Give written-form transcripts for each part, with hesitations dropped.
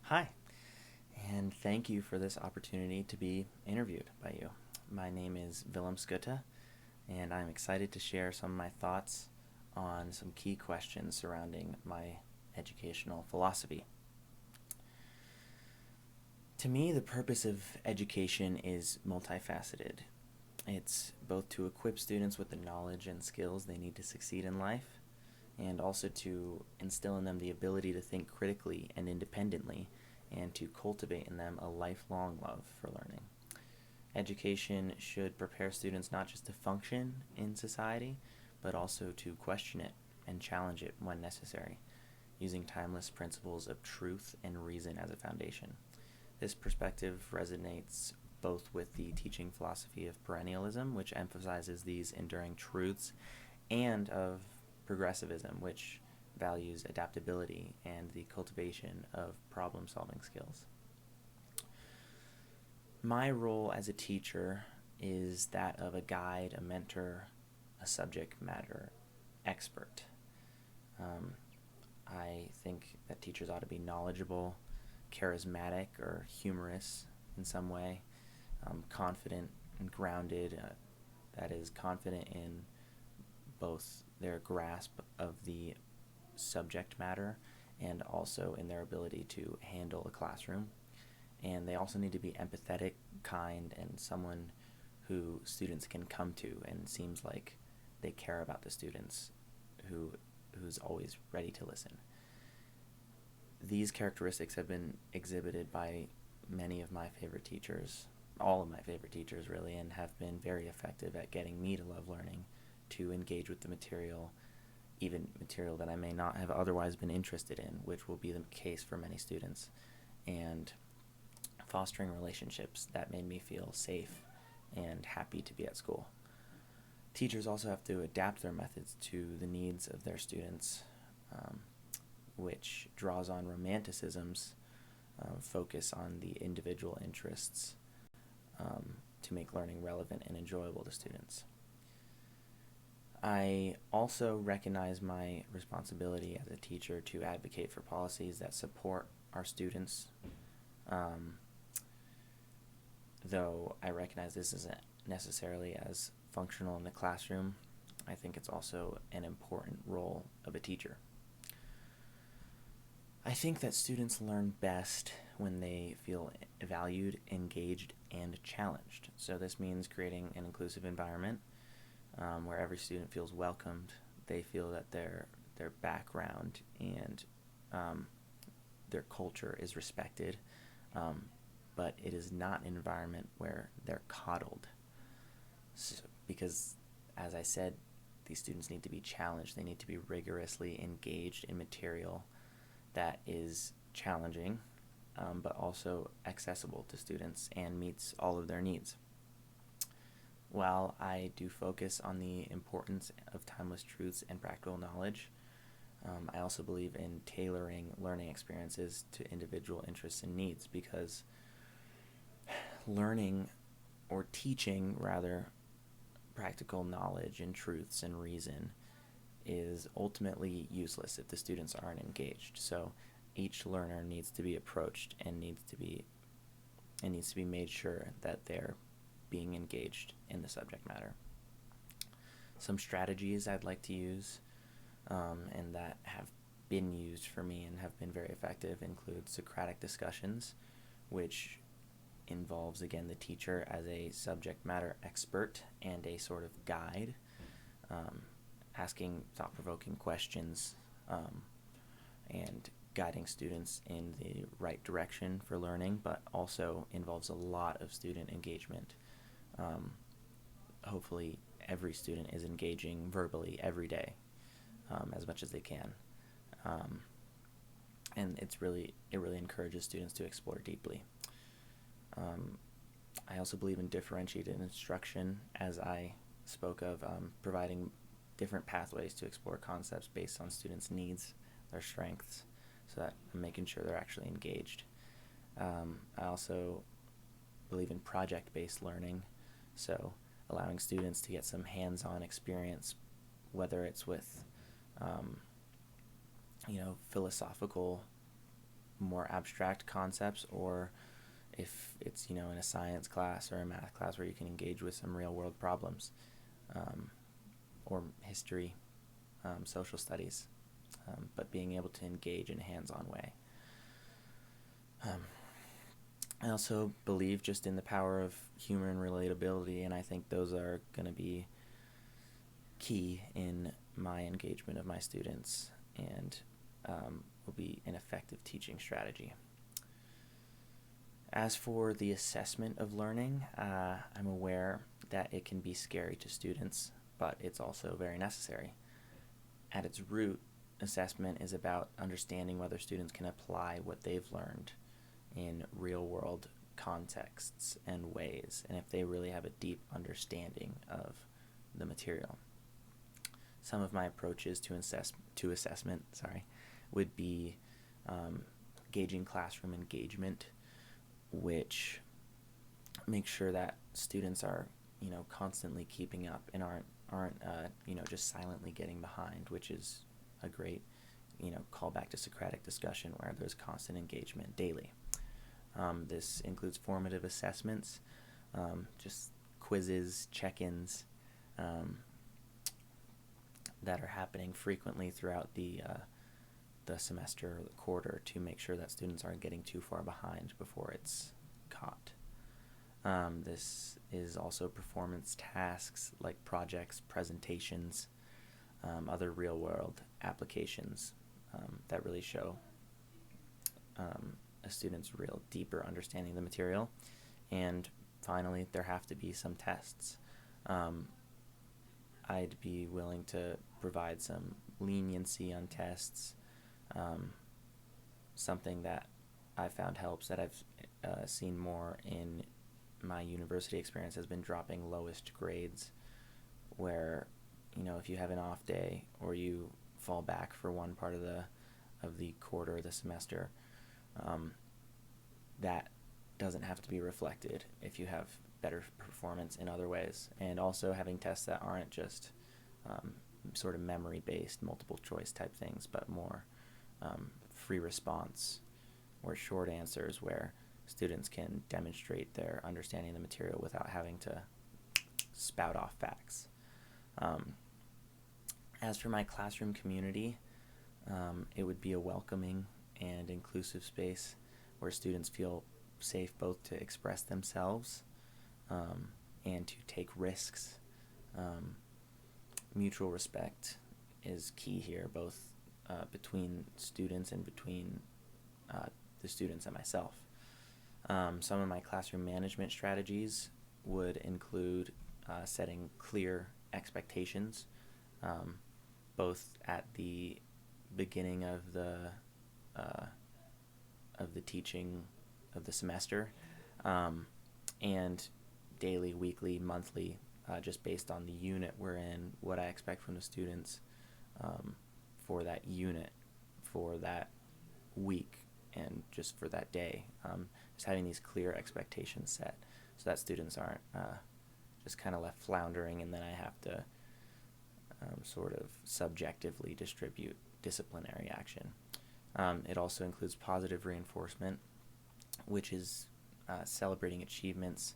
Hi, and thank you for this opportunity to be interviewed by you. My name is Willem Skutte, and I'm excited to share some of my thoughts on some key questions surrounding my educational philosophy. To me, the purpose of education is multifaceted. It's both to equip students with the knowledge and skills they need to succeed in life, and also to instill in them the ability to think critically and independently, and to cultivate in them a lifelong love for learning. Education should prepare students not just to function in society, but also to question it and challenge it when necessary, using timeless principles of truth and reason as a foundation. This perspective resonates both with the teaching philosophy of perennialism, which emphasizes these enduring truths, and of progressivism, which values adaptability and the cultivation of problem solving skills. My role as a teacher is that of a guide, a mentor, a subject matter expert. Um, I think that teachers ought to be knowledgeable, charismatic, or humorous in some way, confident and grounded, that is, confident in both their grasp of the subject matter and also in their ability to handle a classroom. And they also need to be empathetic, kind, and someone who students can come to and seems like they care about the students, who's always ready to listen. These characteristics have been exhibited by many of my favorite teachers, all of my favorite teachers really, and have been very effective at getting me to love learning, to engage with the material, even material that I may not have otherwise been interested in, which will be the case for many students, and fostering relationships that made me feel safe and happy to be at school. Teachers also have to adapt their methods to the needs of their students, which draws on romanticism's focus on the individual interests, to make learning relevant and enjoyable to students. I also recognize my responsibility as a teacher to advocate for policies that support our students, um, though I recognize this isn't necessarily as functional in the classroom. I think it's also an important role of a teacher. I think that students learn best when they feel valued, engaged, and challenged. So this means creating an inclusive environment, where every student feels welcomed. They feel that their background and their culture is respected, but it is not an environment where they're coddled. So, because, as I said, these students need to be challenged. They need to be rigorously engaged in material that is challenging, but also accessible to students and meets all of their needs. While I do focus on the importance of timeless truths and practical knowledge, I also believe in tailoring learning experiences to individual interests and needs, because learning, or teaching rather, practical knowledge and truths and reason is ultimately useless if the students aren't engaged. So each learner needs to be approached and needs to be made sure that they're being engaged in the subject matter. Some strategies I'd like to use, and that have been used for me and have been very effective, include Socratic discussions, which involves, again, the teacher as a subject matter expert and a sort of guide, asking thought-provoking questions, and guiding students in the right direction for learning, but also involves a lot of student engagement. Hopefully every student is engaging verbally every day, as much as they can. And it really encourages students to explore deeply. I also believe in differentiated instruction, as I spoke of, providing different pathways to explore concepts based on students' needs, their strengths, so that I'm making sure they're actually engaged. I also believe in project-based learning, so allowing students to get some hands-on experience, whether it's with philosophical, more abstract concepts, or if it's, in a science class or a math class where you can engage with some real world problems, or history, social studies, but being able to engage in a hands-on way. I also believe just in the power of humor and relatability, and I think those are going to be key in my engagement of my students, and will be an effective teaching strategy. As for the assessment of learning, I'm aware that it can be scary to students, but it's also very necessary. At its root, assessment is about understanding whether students can apply what they've learned in real-world contexts and ways, and if they really have a deep understanding of the material. Some of my approaches to assessment would be gauging classroom engagement, which makes sure that students are constantly keeping up and aren't just silently getting behind, which is a great callback to Socratic discussion where there's constant engagement daily. This includes formative assessments, just quizzes, check-ins that are happening frequently throughout the semester or the quarter to make sure that students aren't getting too far behind before it's caught. This is also performance tasks like projects, presentations, other real-world applications that really show a student's real deeper understanding of the material. And finally, there have to be some tests. I'd be willing to provide some leniency on tests. Something that I found helps, that I've seen more in my university experience, has been dropping lowest grades, where if you have an off day or you fall back for one part of the quarter or the semester, that doesn't have to be reflected if you have better performance in other ways. And also having tests that aren't just sort of memory-based, multiple choice type things, but more free response or short answers where students can demonstrate their understanding of the material without having to spout off facts. As for my classroom community, it would be a welcoming and inclusive space where students feel safe both to express themselves and to take risks. Mutual respect is key here, both between students and between the students and myself. Some of my classroom management strategies would include setting clear expectations, both at the beginning of the teaching of the semester, and daily, weekly, monthly, just based on the unit we're in, what I expect from the students for that unit, for that week, and just for that day. Just having these clear expectations set so that students aren't just kind of left floundering, and then I have to sort of subjectively distribute disciplinary action. It also includes positive reinforcement, which is celebrating achievements,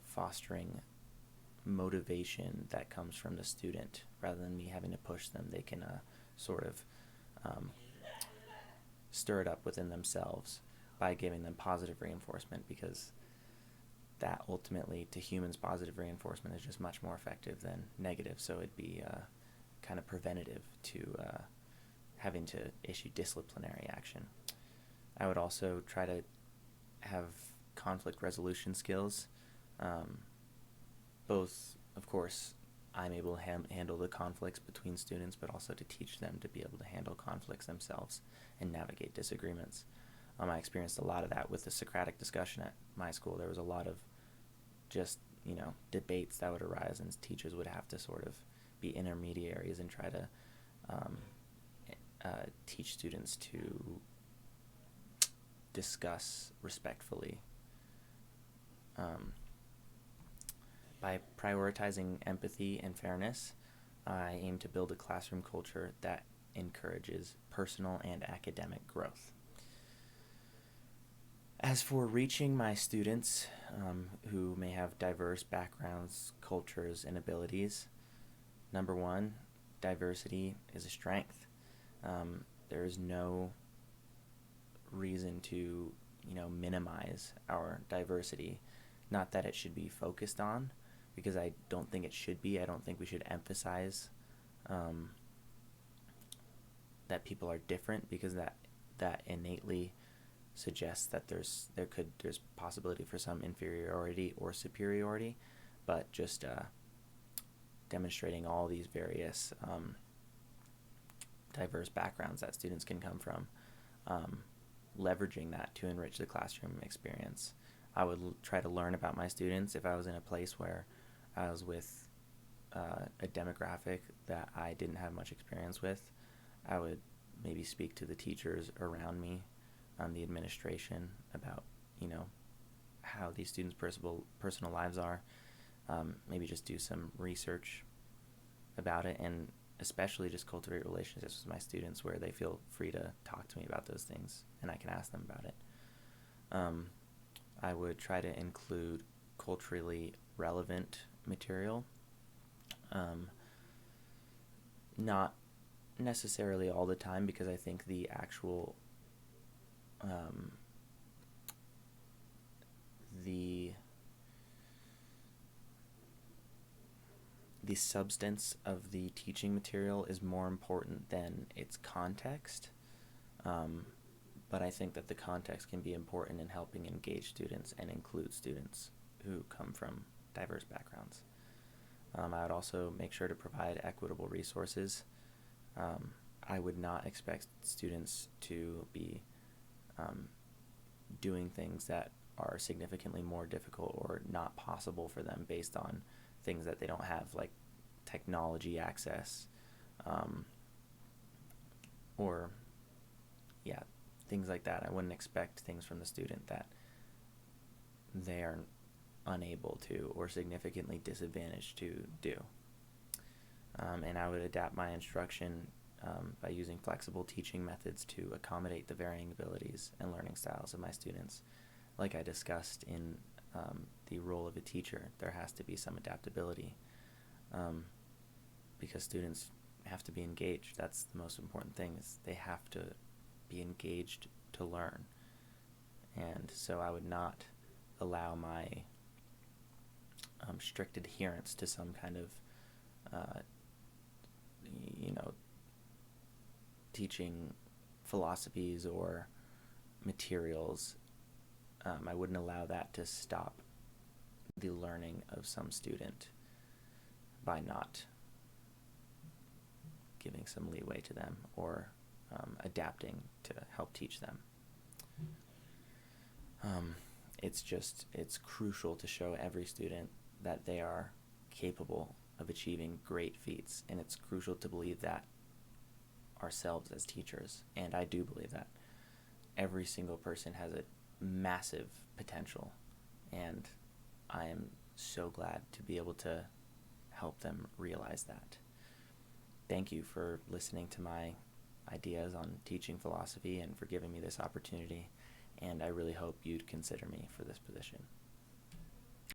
fostering motivation that comes from the student rather than me having to push them. They can sort of stir it up within themselves by giving them positive reinforcement, because that ultimately, to humans, positive reinforcement is just much more effective than negative. So it'd be kind of preventative to having to issue disciplinary action. I would also try to have conflict resolution skills. Both, of course, I'm able to handle the conflicts between students, but also to teach them to be able to handle conflicts themselves and navigate disagreements. I experienced a lot of that with the Socratic discussion at my school. There was a lot of just, debates that would arise, and teachers would have to sort of be intermediaries and try to teach students to discuss respectfully. By prioritizing empathy and fairness, I aim to build a classroom culture that encourages personal and academic growth. As for reaching my students who may have diverse backgrounds, cultures, and abilities, number one, diversity is a strength. There is no reason to, minimize our diversity. Not that it should be focused on, because I don't think it should be. I don't think we should emphasize that people are different, because that innately suggests that there's possibility for some inferiority or superiority, but just demonstrating all these various diverse backgrounds that students can come from, leveraging that to enrich the classroom experience. I would try to learn about my students. If I was in a place where I was with a demographic that I didn't have much experience with, I would maybe speak to the teachers around me, the administration, about how these students' personal lives are. Maybe just do some research about it, and especially just cultivate relationships with my students where they feel free to talk to me about those things and I can ask them about it. I would try to include culturally relevant material. Not necessarily all the time, because I think the actual the substance of the teaching material is more important than its context. But I think that the context can be important in helping engage students and include students who come from diverse backgrounds. I would also make sure to provide equitable resources. I would not expect students to be doing things that are significantly more difficult or not possible for them based on things that they don't have, like technology access, or things like that. I wouldn't expect things from the student that they are unable to or significantly disadvantaged to do. And I would adapt my instruction by using flexible teaching methods to accommodate the varying abilities and learning styles of my students. Like I discussed in the role of a teacher, there has to be some adaptability, because students have to be engaged. That's the most important thing, is they have to be engaged to learn. And so I would not allow my strict adherence to some kind of teaching philosophies or materials. I wouldn't allow that to stop the learning of some student by not giving some leeway to them or adapting to help teach them. It's crucial to show every student that they are capable of achieving great feats, and it's crucial to believe that ourselves as teachers, and I do believe that. Every single person has a massive potential, and I am so glad to be able to help them realize that. Thank you for listening to my ideas on teaching philosophy and for giving me this opportunity, and I really hope you'd consider me for this position.